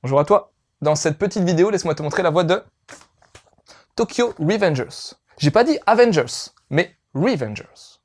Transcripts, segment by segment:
Bonjour à toi. Dans cette petite vidéo, laisse-moi te montrer la voix de Tokyo Revengers. J'ai pas dit Avengers, mais Revengers.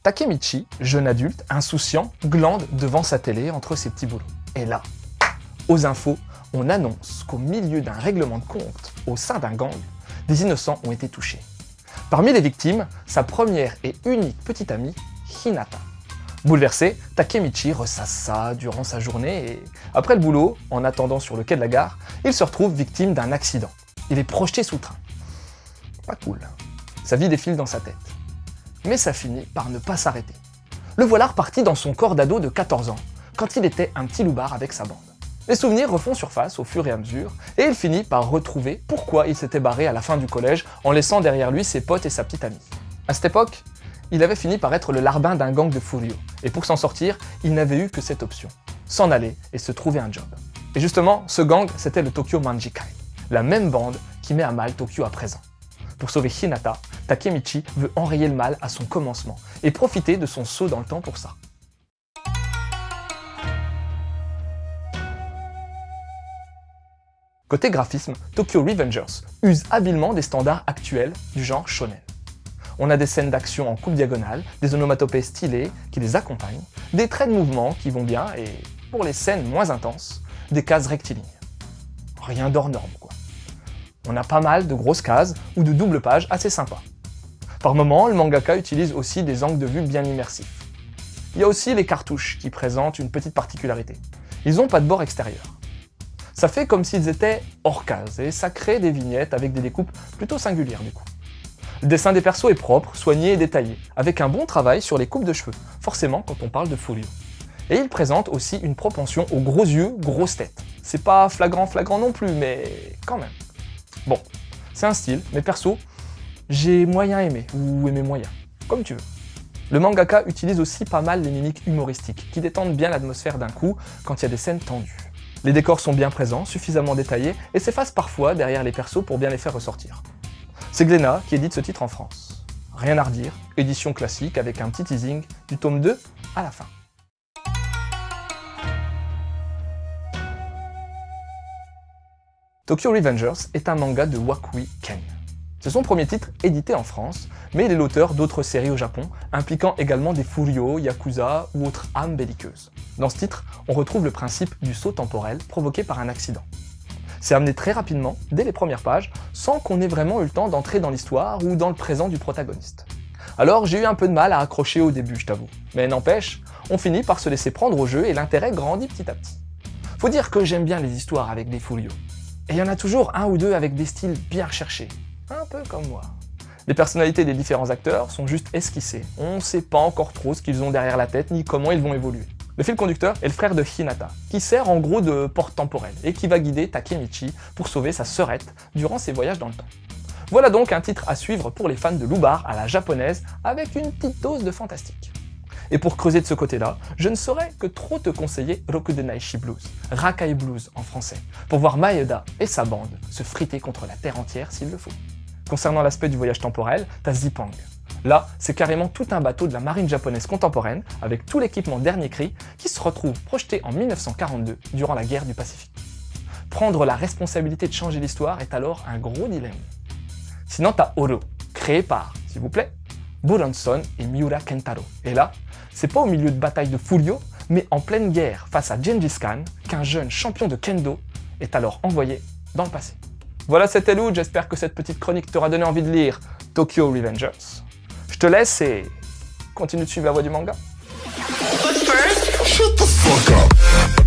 Takemichi, jeune adulte, insouciant, glande devant sa télé entre ses petits boulots. Et là, aux infos, on annonce qu'au milieu d'un règlement de compte au sein d'un gang, des innocents ont été touchés. Parmi les victimes, sa première et unique petite amie, Hinata. Bouleversé, Takemichi ressasse ça durant sa journée et, après le boulot, en attendant sur le quai de la gare, il se retrouve victime d'un accident. Il est projeté sous le train. Pas cool. Sa vie défile dans sa tête. Mais ça finit par ne pas s'arrêter. Le voilà reparti dans son corps d'ado de 14 ans, quand il était un petit loupard avec sa bande. Les souvenirs refont surface au fur et à mesure, et il finit par retrouver pourquoi il s'était barré à la fin du collège en laissant derrière lui ses potes et sa petite amie. À cette époque, il avait fini par être le larbin d'un gang de Furio, et pour s'en sortir, il n'avait eu que cette option, s'en aller et se trouver un job. Et justement, ce gang, c'était le Tokyo Manjikai, la même bande qui met à mal Tokyo à présent. Pour sauver Hinata, Takemichi veut enrayer le mal à son commencement et profiter de son saut dans le temps pour ça. Côté graphisme, Tokyo Revengers use habilement des standards actuels du genre shonen. On a des scènes d'action en coupe diagonale, des onomatopées stylées qui les accompagnent, des traits de mouvement qui vont bien et, pour les scènes moins intenses, des cases rectilignes. Rien d'hors norme quoi. On a pas mal de grosses cases ou de doubles pages assez sympas. Par moments, le mangaka utilise aussi des angles de vue bien immersifs. Il y a aussi les cartouches qui présentent une petite particularité. Ils n'ont pas de bord extérieur. Ça fait comme s'ils étaient hors case et ça crée des vignettes avec des découpes plutôt singulières du coup. Le dessin des persos est propre, soigné et détaillé, avec un bon travail sur les coupes de cheveux, forcément quand on parle de Furio. Et il présente aussi une propension aux gros yeux, grosses têtes. C'est pas flagrant non plus, mais quand même. Bon, c'est un style, mais perso, j'ai moyen aimé, ou aimé moyen, comme tu veux. Le mangaka utilise aussi pas mal les mimiques humoristiques, qui détendent bien l'atmosphère d'un coup quand il y a des scènes tendues. Les décors sont bien présents, suffisamment détaillés, et s'effacent parfois derrière les persos pour bien les faire ressortir. C'est Glénat qui édite ce titre en France. Rien à redire, édition classique avec un petit teasing du tome 2 à la fin. Tokyo Revengers est un manga de Wakui Ken. C'est son premier titre édité en France, mais il est l'auteur d'autres séries au Japon, impliquant également des Furio, Yakuza ou autres âmes belliqueuses. Dans ce titre, on retrouve le principe du saut temporel provoqué par un accident. C'est amené très rapidement, dès les premières pages, sans qu'on ait vraiment eu le temps d'entrer dans l'histoire ou dans le présent du protagoniste. Alors j'ai eu un peu de mal à accrocher au début, je t'avoue. Mais n'empêche, on finit par se laisser prendre au jeu et l'intérêt grandit petit à petit. Faut dire que j'aime bien les histoires avec des Furio. Et il y en a toujours un ou deux avec des styles bien recherchés, un peu comme moi. Les personnalités des différents acteurs sont juste esquissées, on ne sait pas encore trop ce qu'ils ont derrière la tête ni comment ils vont évoluer. Le fil conducteur est le frère de Hinata, qui sert en gros de porte temporelle et qui va guider Takemichi pour sauver sa sœurette durant ses voyages dans le temps. Voilà donc un titre à suivre pour les fans de loupard à la japonaise avec une petite dose de fantastique. Et pour creuser de ce côté-là, je ne saurais que trop te conseiller Rokudenaishi Blues, Rakai Blues en français, pour voir Maeda et sa bande se friter contre la terre entière s'il le faut. Concernant l'aspect du voyage temporel, t'as Zippang. Là, c'est carrément tout un bateau de la marine japonaise contemporaine, avec tout l'équipement dernier cri, qui se retrouve projeté en 1942 durant la guerre du Pacifique. Prendre la responsabilité de changer l'histoire est alors un gros dilemme. Sinon t'as Oro, créé par, s'il vous plaît, Buronson et Miura Kentaro. Et là, c'est pas au milieu de batailles de Furio, mais en pleine guerre face à Gengis Khan qu'un jeune champion de Kendo est alors envoyé dans le passé. Voilà, c'était Lou, j'espère que cette petite chronique t'aura donné envie de lire Tokyo Revengers. Je te laisse et continue de suivre la voie du manga. But first, shut the fuck up.